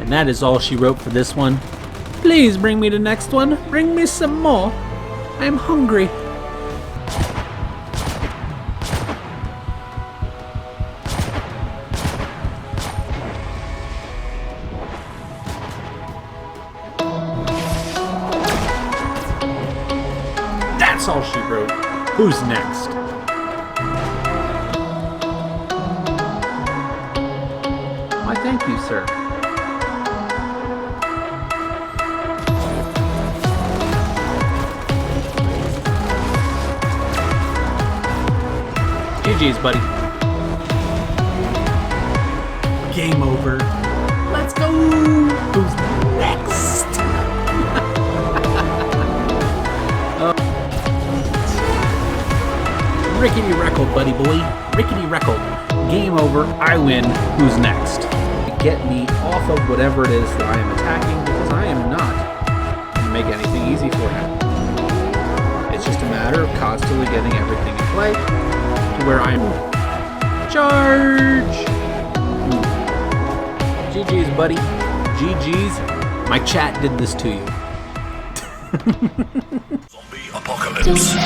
And that is all she wrote for this one. Please bring me the next one. Bring me some more. I am hungry. That's all she wrote. Who's next? Why, thank you, sir. GG's, buddy. Game over. Let's go. Who's next? Rickety-reckle, buddy boy. Rickety-reckle. Game over. I win. Who's next? Get me off of whatever it is that I am attacking, because I am not going to make anything easy for him. It's just a matter of constantly getting everything in play to where I'm charge. GG's, buddy. GG's. My chat did this to you. Zombie apocalypse.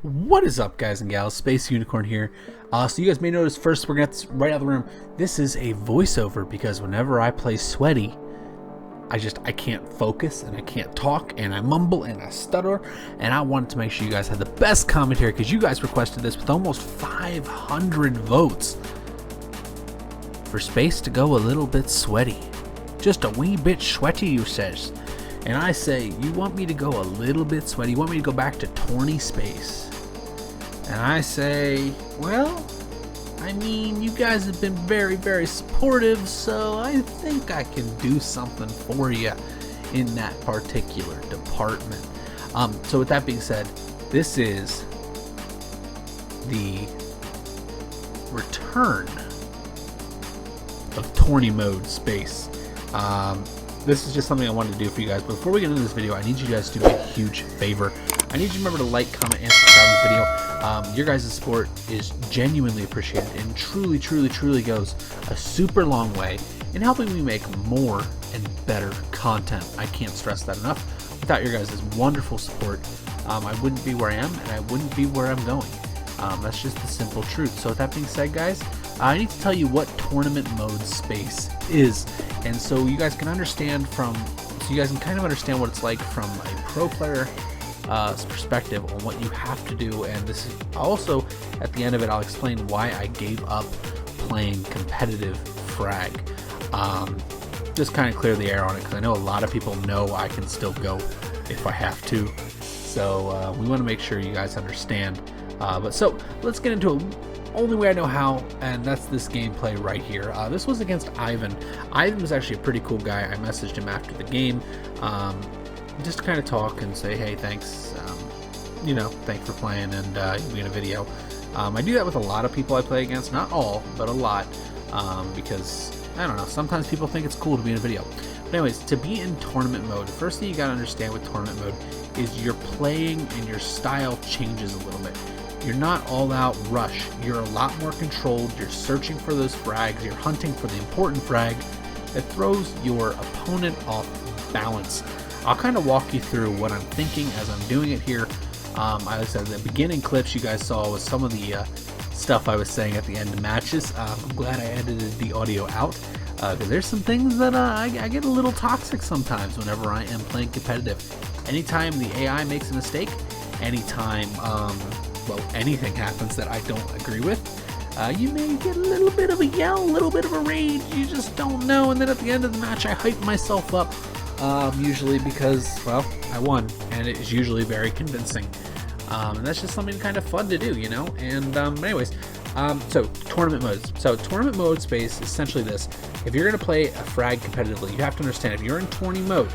What is up, guys and gals? Space Unicorn here. So you guys may notice first, we're gonna get this right out of the room. This is a voiceover because whenever I play sweaty, I can't focus and I can't talk and I mumble and I stutter, and I wanted to make sure you guys had the best commentary because you guys requested this with almost 500 votes for Space to go a little bit sweaty. Just a wee bit sweaty, you says. And I say, you want me to go a little bit sweaty? You want me to go back to Torny Space? And I say, well, I mean, you guys have been very, very supportive, so I think I can do something for you in that particular department. So with that being said, this is the return of Torny Mode Space. This is just something I wanted to do for you guys. But before we get into this video, I need you guys to do me a huge favor. I need you to remember to like, comment, and subscribe to this video. Your guys' support is genuinely appreciated and truly, truly, truly goes a super long way in helping me make more and better content. I can't stress that enough. Without your guys' wonderful support, I wouldn't be where I am and I wouldn't be where I'm going. That's just the simple truth. So with that being said, guys, I need to tell you what Tournament Mode Space is. And so you guys can understand so you guys can kind of understand what it's like from a pro player perspective on what you have to do. And this is also, at the end of it, I'll explain why I gave up playing competitive Frag. Just kind of clear the air on it, because I know a lot of people know I can still go if I have to. So we want to make sure you guys understand. So let's get into it. Only way I know how, and that's this gameplay right here. This was against Ivan. Ivan was actually a pretty cool guy. I messaged him after the game, just to kind of talk and say, hey, thanks, thanks for playing, and you'll be in a video. I do that with a lot of people I play against, not all, but a lot, because, I don't know, sometimes people think it's cool to be in a video. But anyways, to be in tournament mode, the first thing you gotta understand with tournament mode is your playing and your style changes a little bit. You're not all out rush. You're a lot more controlled. You're searching for those frags. You're hunting for the important frag that throws your opponent off balance. I'll kind of walk you through what I'm thinking as I'm doing it here. I said the beginning clips you guys saw was some of the stuff I was saying at the end of matches. I'm glad I edited the audio out because there's some things that I get a little toxic sometimes whenever I am playing competitive. Anytime the AI makes a mistake, anytime anything happens that I don't agree with, you may get a little bit of a yell, a little bit of a rage, you just don't know, and then at the end of the match I hype myself up, usually because, well, I won, and it is usually very convincing, and that's just something kind of fun to do, you know. And anyways, so tournament modes. So tournament mode Space is essentially this: if you're going to play a frag competitively, you have to understand, if you're in tourney mode,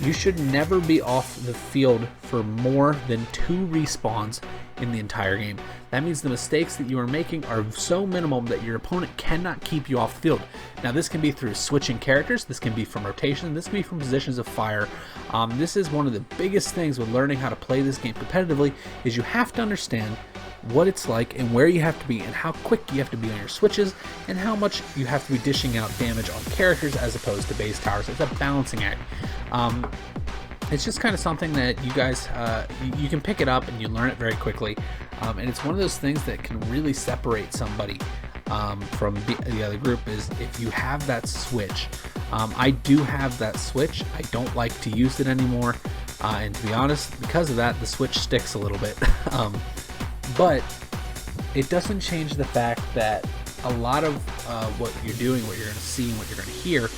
You should never be off the field for more than 2 respawns in the entire game. That means the mistakes that you are making are so minimal that your opponent cannot keep you off the field. Now this can be through switching characters, this can be from rotation, this can be from positions of fire. This is one of the biggest things with learning how to play this game competitively, is you have to understand what it's like and where you have to be and how quick you have to be on your switches and how much you have to be dishing out damage on characters as opposed to base towers. It's a balancing act. It's just kind of something that you guys, you can pick it up and you learn it very quickly. And it's one of those things that can really separate somebody from the other group, is if you have that switch. I do have that switch. I don't like to use it anymore. And to be honest, because of that, the switch sticks a little bit. But it doesn't change the fact that a lot of what you're doing, what you're going to see, and what you're going to hear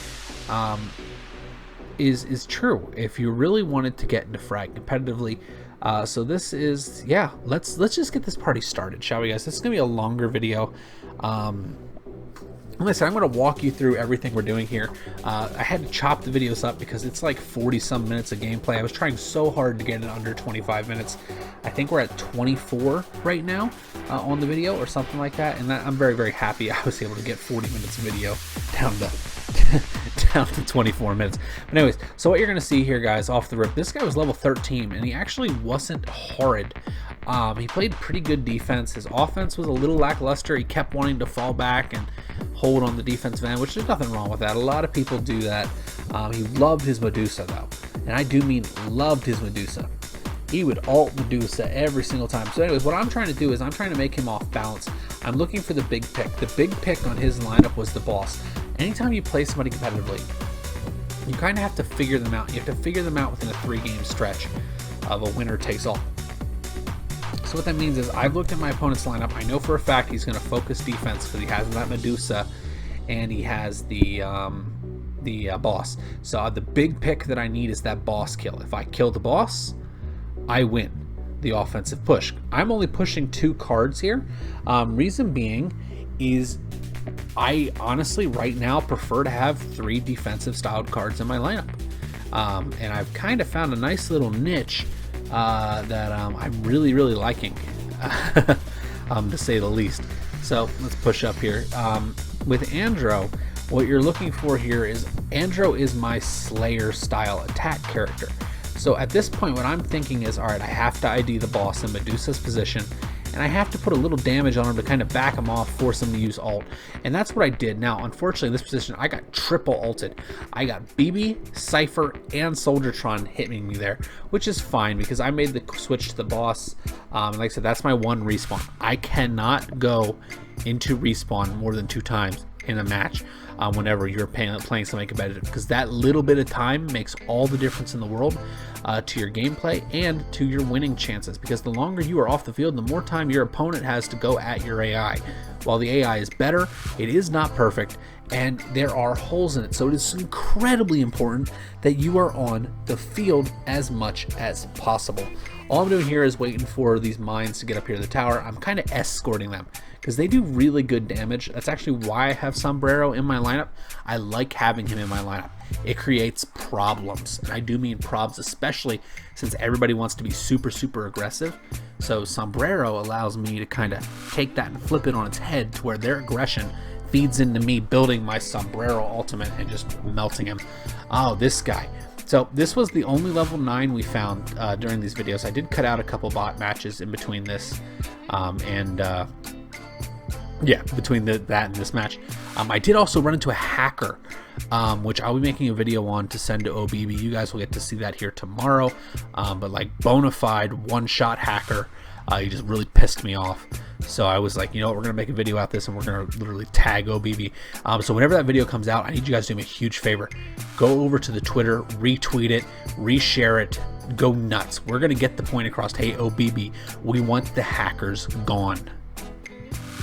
is true if you really wanted to get into Frag competitively. So this is, yeah, let's just get this party started, shall we, guys? This is going to be a longer video. Like I said, I'm going to walk you through everything we're doing here. I had to chop the videos up because it's like 40-some minutes of gameplay. I was trying so hard to get it under 25 minutes. I think we're at 24 right now on the video or something like that, and I'm very, very happy I was able to get 40 minutes of video down to 24 minutes. But anyways, so what you're going to see here, guys, off the rip, this guy was level 13, and he actually wasn't horrid. He played pretty good defense. His offense was a little lackluster. He kept wanting to fall back and hold on the defensive end, which there's nothing wrong with that. A lot of people do that. He loved his Medusa, though, and I do mean loved his Medusa. He would ult Medusa every single time. So anyways, what I'm trying to do is I'm trying to make him off balance. I'm looking for the big pick. The big pick on his lineup was the boss. Anytime you play somebody competitively, you kind of have to figure them out. You have to figure them out within a 3-game stretch of a winner takes all. So what that means is I've looked at my opponent's lineup. I know for a fact he's going to focus defense because he has that Medusa and he has the boss. So the big pick that I need is that boss kill. If I kill the boss, I win the offensive push. I'm only pushing 2 cards here. Reason being is I honestly right now prefer to have 3 defensive styled cards in my lineup. And I've kind of found a nice little niche that I'm really, really liking, to say the least. So let's push up here. With Andro, what you're looking for here is Andro is my Slayer style attack character. So at this point, what I'm thinking is, all right, I have to ID the boss in Medusa's position, and I have to put a little damage on him to kind of back him off, force him to use ult. And that's what I did. Now, unfortunately, in this position, I got triple ulted. I got BB, Cypher, and Soldiertron hitting me there, which is fine because I made the switch to the boss. Like I said, that's my 1 respawn. I cannot go into respawn more than 2 times in a match whenever you're playing something competitive, because that little bit of time makes all the difference in the world to your gameplay and to your winning chances, because the longer you are off the field, the more time your opponent has to go at your AI. While the AI is better, it is not perfect, and there are holes in it. So it is incredibly important that you are on the field as much as possible. All I'm doing here is waiting for these mines to get up here to the tower. I'm kind of escorting them because they do really good damage. That's actually why I have Sombrero in my lineup. I like having him in my lineup. It creates problems, and I do mean probs, especially since everybody wants to be super, super aggressive. So Sombrero allows me to kind of take that and flip it on its head to where their aggression feeds into me building my Sombrero ultimate and just melting him. Oh, this guy. So this was the only level 9 we found during these videos. I did cut out a couple bot matches in between this yeah, between that and this match. I did also run into a hacker, which I'll be making a video on to send to OBB. You guys will get to see that here tomorrow. But like bona fide one-shot hacker, he just really pissed me off. So I was like, you know what, we're going to make a video out this and we're going to literally tag OBB. So whenever that video comes out, I need you guys to do me a huge favor. Go over to the Twitter, retweet it, reshare it, go nuts. We're going to get the point across. Hey, OBB, we want the hackers gone.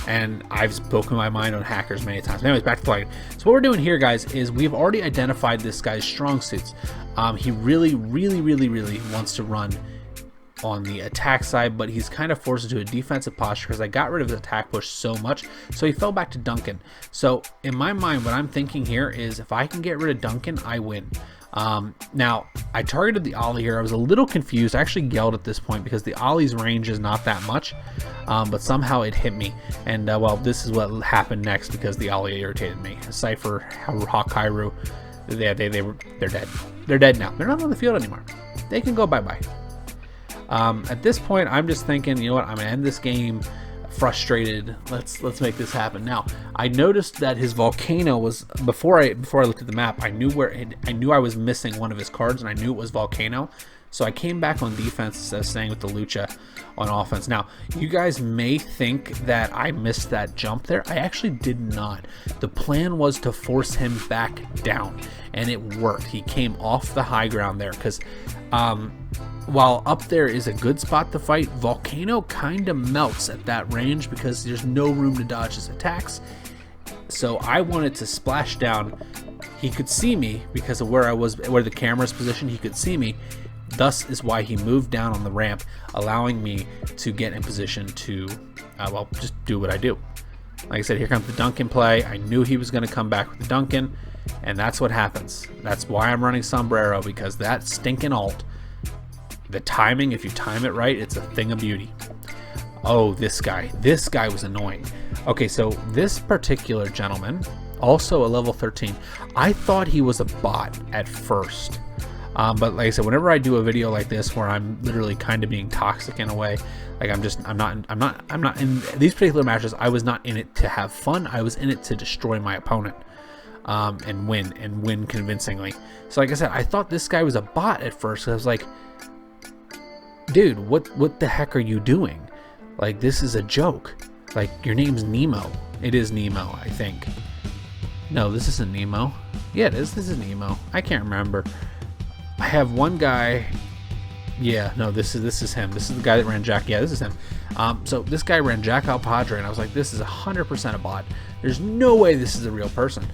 And I've spoken my mind on hackers many times. Anyways, back to flagging. So what we're doing here, guys, is we've already identified this guy's strong suits. He really wants to run on the attack side, but he's kind of forced into a defensive posture because I got rid of his attack push so much, so he fell back to Duncan. So in my mind, what I'm thinking here is if I can get rid of Duncan, I win. Now, I targeted the ollie here. I was a little confused. I actually yelled at this point because the ollie's range is not that much, but somehow it hit me. And, well, this is what happened next because the ollie irritated me. Cypher, Hawk, Kairu, they're dead. They're dead now. They're not on the field anymore. They can go bye-bye. At this point, I'm just thinking, you know what, I'm going to end this game frustrated. Let's make this happen. Now, I noticed that his volcano was, before I looked at the map, I knew I was missing one of his cards, and I knew it was volcano. So I came back on defense instead of staying with the Lucha on offense. Now, you guys may think that I missed that jump there. I actually did not. The plan was to force him back down, and it worked. He came off the high ground there because while up there is a good spot to fight, Volcano kind of melts at that range because there's no room to dodge his attacks. So I wanted to splash down. He could see me because of where I was, where the camera's positioned. He could see me. Thus is why he moved down on the ramp, allowing me to get in position to, well, just do what I do. Like I said, here comes the Duncan play. I knew he was going to come back with the Duncan, and that's what happens. That's why I'm running Sombrero, because that stinking ult, the timing, if you time it right, it's a thing of beauty. Oh, this guy was annoying. Okay, so this particular gentleman, also a level 13, I thought he was a bot at first. But like I said, whenever I do a video like this where I'm literally kind of being toxic in a way, like I'm not in these particular matches, I was not in it to have fun. I was in it to destroy my opponent, and win convincingly. So like I said, I thought this guy was a bot at first. I was like, dude, what the heck are you doing? Like, this is a joke. Like, your name's Nemo. It is Nemo, I think. No, this isn't Nemo. Yeah, it is. This is Nemo. I can't remember. I have one guy. Yeah, no, this is him. This is the guy that ran Jack. Yeah, this is him. So this guy ran Jack Al Padre, and I was like, this is 100% a bot. There's no way this is a real person.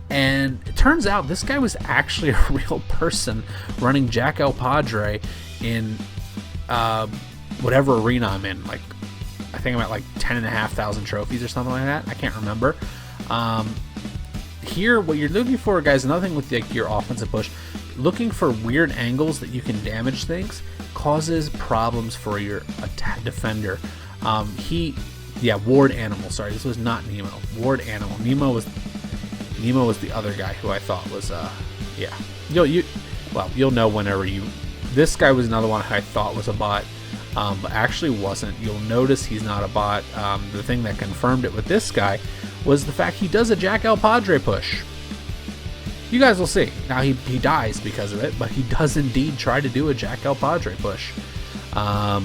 And it turns out this guy was actually a real person running Jack Al Padre in whatever arena I'm in. Like, I think I'm at like 10,500 trophies or something like that. I can't remember. Here, what you're looking for, guys, another thing with like your offensive push, looking for weird angles that you can damage things causes problems for your defender. Ward Animal. Sorry, this was not Nemo. Ward Animal. Nemo was the other guy who I thought was yeah. You'll know whenever you. This guy was another one I thought was a bot, but actually wasn't. You'll notice he's not a bot. The thing that confirmed it with this guy was the fact he does a Jack El Padre push. You guys will see. Now he dies because of it, but he does indeed try to do a Jack El Padre push. I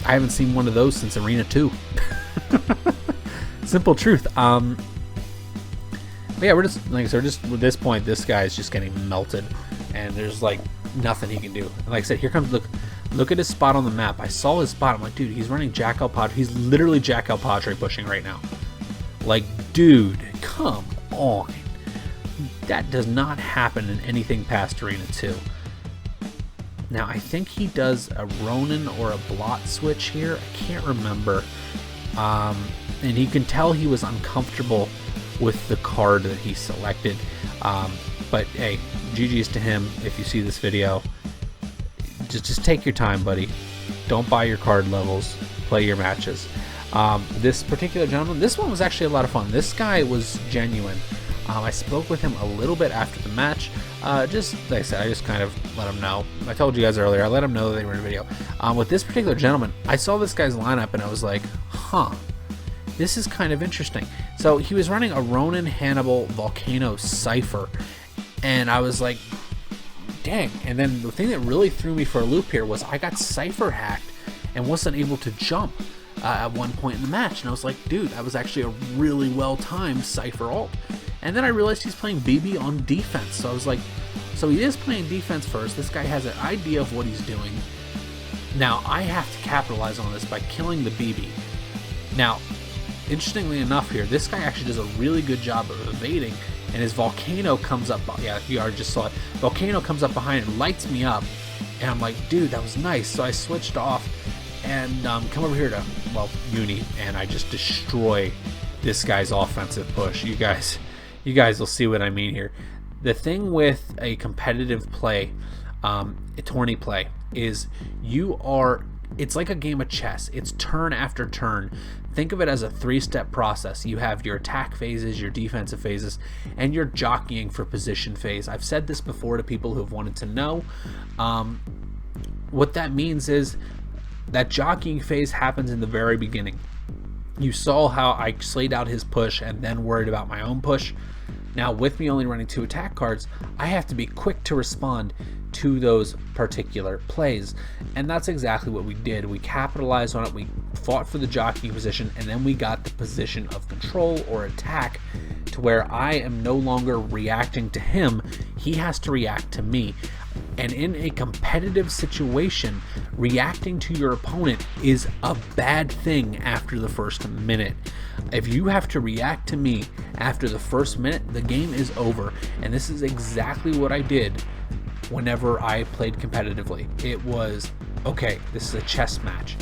haven't seen one of those since Arena 2. Simple truth. But yeah, we're just like I said, just at this point, this guy is just getting melted, and there's like nothing he can do. And like I said, here comes look at his spot on the map. I saw his spot. I'm like, dude, he's running Jack El Padre. He's literally Jack El Padre pushing right now. Like, dude, come on. That does not happen in anything past Arena 2. Now, I think he does a Ronin or a Blot switch here. I can't remember. And you can tell he was uncomfortable with the card that he selected. But hey, GG's to him. If you see this video, just take your time, buddy. Don't buy your card levels. Play your matches. This particular gentleman, this one was actually a lot of fun. This guy was genuine. I spoke with him a little bit after the match. Just like I said, I just kind of let him know. I told you guys earlier, I let him know that they were in a video. With this particular gentleman, I saw this guy's lineup and I was like, huh, this is kind of interesting. So he was running a Ronin Hannibal Volcano Cypher, and I was like, dang. And then the thing that really threw me for a loop here was I got Cypher hacked and wasn't able to jump at one point in the match. And I was like, dude, that was actually a really well-timed Cypher ult. And then I realized he's playing BB on defense. So I was like, so he is playing defense first. This guy has an idea of what he's doing. Now, I have to capitalize on this by killing the BB. Now, interestingly enough here, this guy actually does a really good job of evading, and his Volcano comes up. Yeah, you already just saw it. Volcano comes up behind and lights me up. And I'm like, dude, that was nice. So I switched off and come over here to, well, Uni, and I just destroy this guy's offensive push. You guys will see what I mean here. The thing with a competitive play, a tourney play, is it's like a game of chess. It's turn after turn. Think of it as a 3-step process. You have your attack phases, your defensive phases, and your jockeying for position phase. I've said this before to people who've wanted to know. What that means is that jockeying phase happens in the very beginning. You saw how I slayed out his push and then worried about my own push. Now, with me only running 2 attack cards, I have to be quick to respond to those particular plays, and that's exactly what we did. We capitalized on it, we fought for the jockeying position, and then we got the position of control or attack to where I am no longer reacting to him, he has to react to me. And in a competitive situation, reacting to your opponent is a bad thing after the first minute. If you have to react to me after the first minute, the game is over. And this is exactly what I did whenever I played competitively. It was, okay, this is a chess match.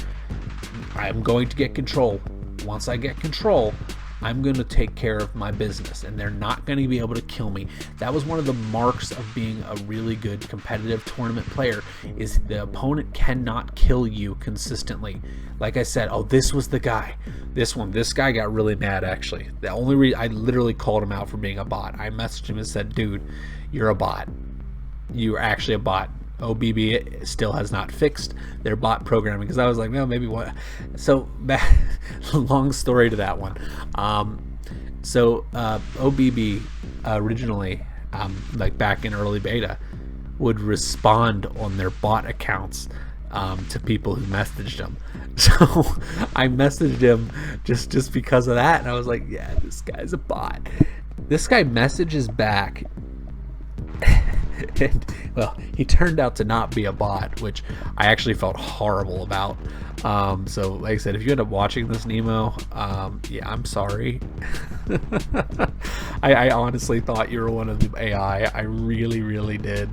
I'm going to get control. Once I get control, I'm going to take care of my business, and they're not going to be able to kill me. That was one of the marks of being a really good competitive tournament player, is the opponent cannot kill you consistently. Like I said, oh, this was the guy. This guy got really mad, actually. The only reason, I literally called him out for being a bot. I messaged him and said, dude, you're a bot. You're actually a bot. OBB still has not fixed their bot programming, because I was like, no, maybe what. So long story to that one. OBB originally, like back in early beta, would respond on their bot accounts to people who messaged him. So I messaged him just because of that, and I was like, yeah, this guy's a bot. This guy messages back. And, well, he turned out to not be a bot, which I actually felt horrible about. So like I said, if you end up watching this, Nemo, yeah, I'm sorry. I honestly thought you were one of the AI. I really did.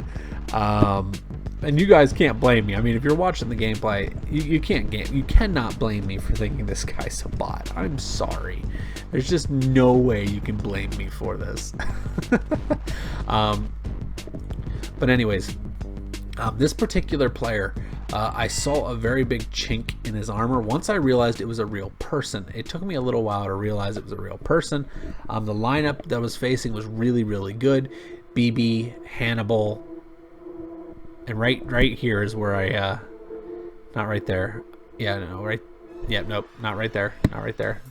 And you guys can't blame me. I mean, if you're watching the gameplay, you cannot blame me for thinking this guy's a bot. I'm sorry. There's just no way you can blame me for this. But anyways, this particular player, I saw a very big chink in his armor. Once I realized it was a real person, it took me a little while to realize it was a real person. The lineup that I was facing was really good. BB, Hannibal, and right here is where I, not right there. Yeah, no, right. Yeah, nope, not right there. Not right there.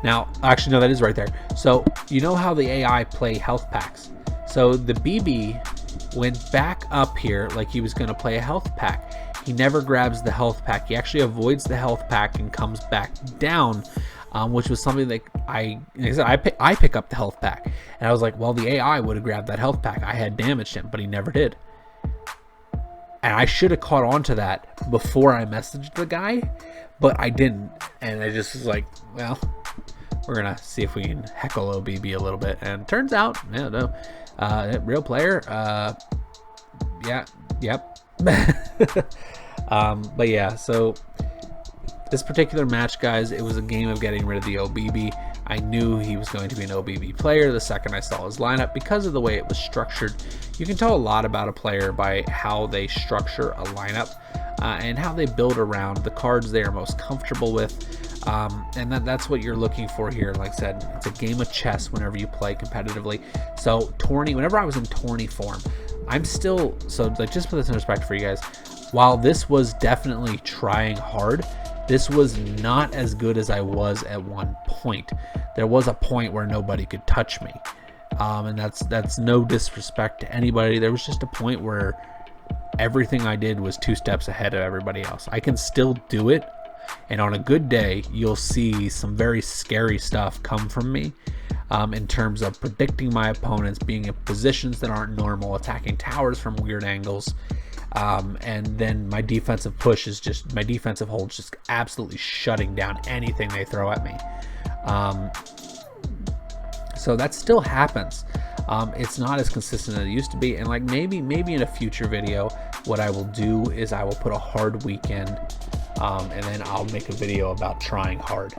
Now, actually, no, that is right there. So you know how the AI play health packs? So the BB went back up here like he was going to play a health pack. He never grabs the health pack. He actually avoids the health pack and comes back down, which was something that I pick up the health pack. And I was like, well, the AI would have grabbed that health pack. I had damaged him, but he never did. And I should have caught on to that before I messaged the guy, but I didn't. And I just was like, well, we're going to see if we can heckle OBB a little bit. And turns out, yeah, no. Real player, yeah, yep. But yeah, so this particular match, guys, it was a game of getting rid of the OBB. I knew he was going to be an OBB player the second I saw his lineup because of the way it was structured. You can tell a lot about a player by how they structure a lineup and how they build around the cards they are most comfortable with. And that's what you're looking for here. Like I said, it's a game of chess whenever you play competitively. So tourney, whenever I was in tourney form, I'm still, so like, just put this in perspective for you guys, while this was definitely trying hard, this was not as good as I was at one point. There was a point where nobody could touch me. And that's no disrespect to anybody. There was just a point where everything I did was 2 steps ahead of everybody else. I can still do it. And on a good day, you'll see some very scary stuff come from me in terms of predicting my opponents, being in positions that aren't normal, attacking towers from weird angles. And then my defensive push is just, my defensive hold is just absolutely shutting down anything they throw at me. So that still happens. It's not as consistent as it used to be. And like maybe in a future video, what I will do is I will put a hard weekend. And then I'll make a video about trying hard,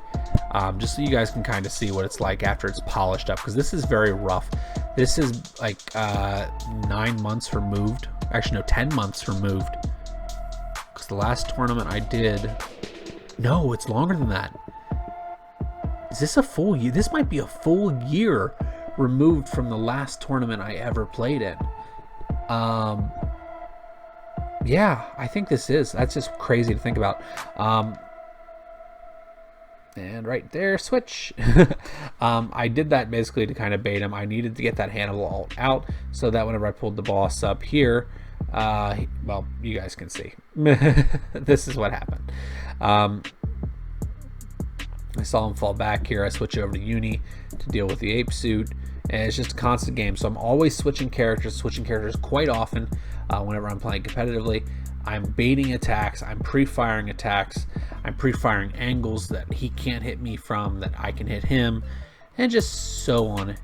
just so you guys can kind of see what it's like after it's polished up, because this is very rough. This is like 9 months removed. Actually, no, 10 months removed. Because the last tournament I did... No, it's longer than that. Is this a full year? This might be a full year removed from the last tournament I ever played in. Yeah, I think this is. That's just crazy to think about. And right there, switch. I did that basically to kind of bait him. I needed to get that Hannibal ult out so that whenever I pulled the boss up here, well, you guys can see. This is what happened. I saw him fall back here. I switch over to Uni to deal with the ape suit. And it's just a constant game. So I'm always switching characters quite often whenever I'm playing competitively. I'm baiting attacks. I'm pre-firing attacks. I'm pre-firing angles that he can't hit me from, that I can hit him. And just so on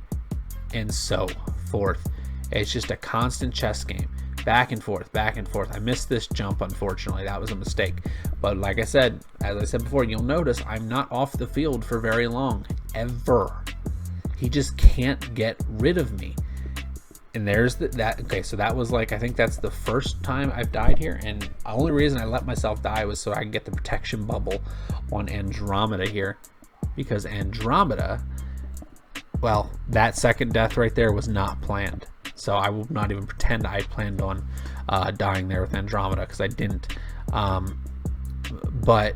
and so forth. It's just a constant chess game. Back and forth, back and forth. I missed this jump, unfortunately. That was a mistake. But like I said, as I said before, you'll notice I'm not off the field for very long. Ever. He just can't get rid of me. And there's that. Okay, so that was like, I think that's the first time I've died here. And the only reason I let myself die was so I can get the protection bubble on Andromeda here. Because Andromeda, well, that second death right there was not planned. So I will not even pretend I planned on dying there with Andromeda, because I didn't. But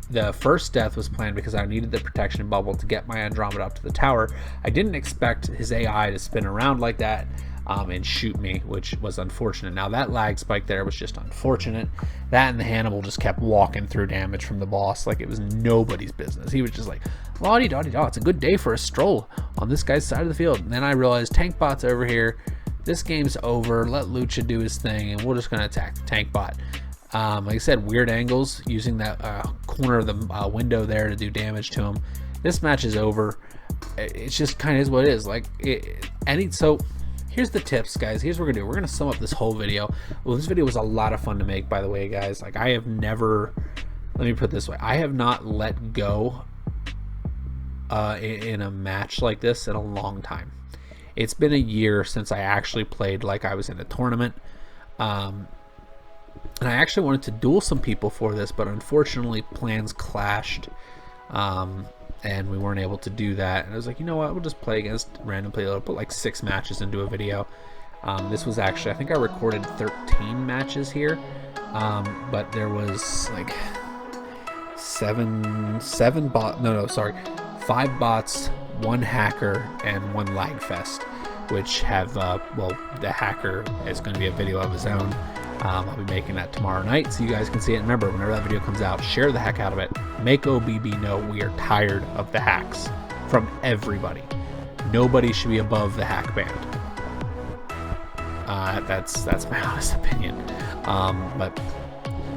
the first death was planned because I needed the protection bubble to get my Andromeda up to the tower. I didn't expect his AI to spin around like that and shoot me, which was unfortunate. Now that lag spike there was just unfortunate. That and the Hannibal just kept walking through damage from the boss like it was nobody's business. He was just like, la-di-da-di-da, it's a good day for a stroll on this guy's side of the field. And then I realized tank bot's over here. This game's over. Let Lucha do his thing, and we're just going to attack the tank bot. Like I said, weird angles, using that corner of the window there to do damage to him. This match is over. It's just kind of is what it is. Like, so here's the tips, guys. Here's what we're going to do. We're going to sum up this whole video. Well, this video was a lot of fun to make, by the way, guys. Like, I have never, let me put it this way. I have not let go in a match like this in a long time. It's been a year since I actually played like I was in a tournament. And I actually wanted to duel some people for this, but unfortunately plans clashed. And we weren't able to do that. And I was like, you know what? We'll just play against random people. I'll put like 6 matches into a video. This was actually, I think I recorded 13 matches here. But there was like 5 bots, 1 hacker, and 1 lag fest, which have well, the hacker is going to be a video of his own. I'll be making that tomorrow night so you guys can see it. Remember, whenever that video comes out, share the heck out of it. Make OBB know we are tired of the hacks from everybody. Nobody should be above the hack ban. That's my honest opinion. But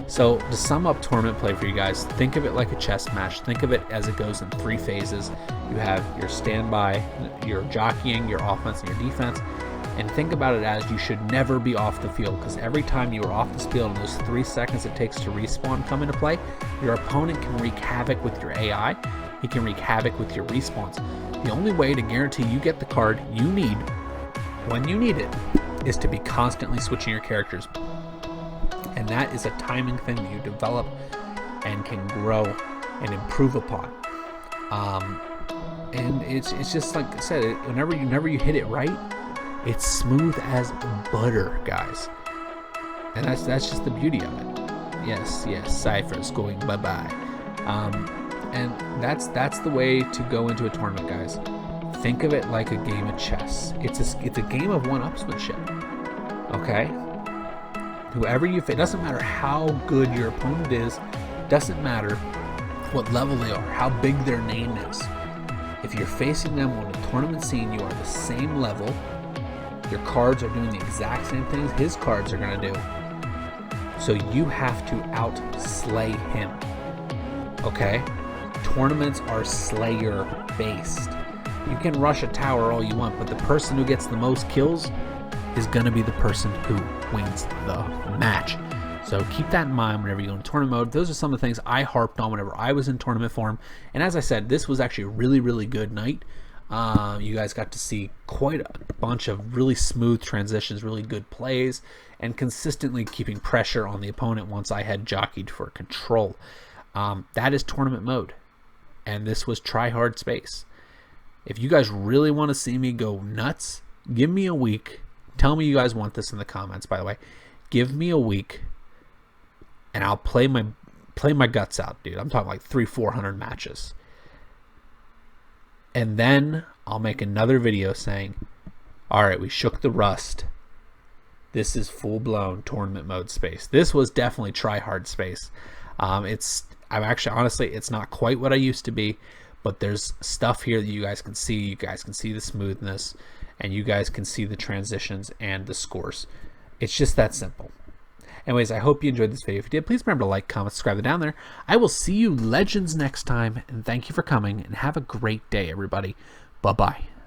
so to sum up tournament play for you guys, think of it like a chess match. Think of it as it goes in 3 phases. You have your standby, your jockeying, your offense, and your defense. And think about it as you should never be off the field, because every time you are off the field in those 3 seconds it takes to respawn come into play, your opponent can wreak havoc with your AI. He can wreak havoc with your respawns. The only way to guarantee you get the card you need when you need it is to be constantly switching your characters. And that is a timing thing that you develop and can grow and improve upon. And it's just like I said, whenever you hit it right, it's smooth as butter, guys. And that's just the beauty of it. Yes, Cypher's going bye-bye. And that's the way to go into a tournament, guys. Think of it like a game of chess. It's a game of one-upsmanship. Okay? Whoever you face, it doesn't matter how good your opponent is, doesn't matter what level they are, how big their name is. If you're facing them on a tournament scene, you are the same level. Your cards are doing the exact same things his cards are going to do. So you have to outslay him. Okay? Tournaments are slayer based. You can rush a tower all you want, but the person who gets the most kills is going to be the person who wins the match. So keep that in mind whenever you go in tournament mode. Those are some of the things I harped on whenever I was in tournament form. And as I said, this was actually a really, really good night. You guys got to see quite a bunch of really smooth transitions, really good plays, and consistently keeping pressure on the opponent once I had jockeyed for control. That is tournament mode, and this was try hard space. If you guys really want to see me go nuts, give me a week. Tell me you guys want this in the comments, by the way. Give me a week, and I'll play my guts out, dude. I'm talking like 300-400 matches. And then I'll make another video saying, all right, we shook the rust. This is full-blown tournament mode space. This was definitely try-hard space. I'm actually, honestly, it's not quite what I used to be, but there's stuff here that you guys can see. You guys can see the smoothness, and you guys can see the transitions and the scores. It's just that simple. Anyways, I hope you enjoyed this video. If you did, please remember to like, comment, subscribe down there. I will see you legends next time, and thank you for coming, and have a great day, everybody. Bye-bye.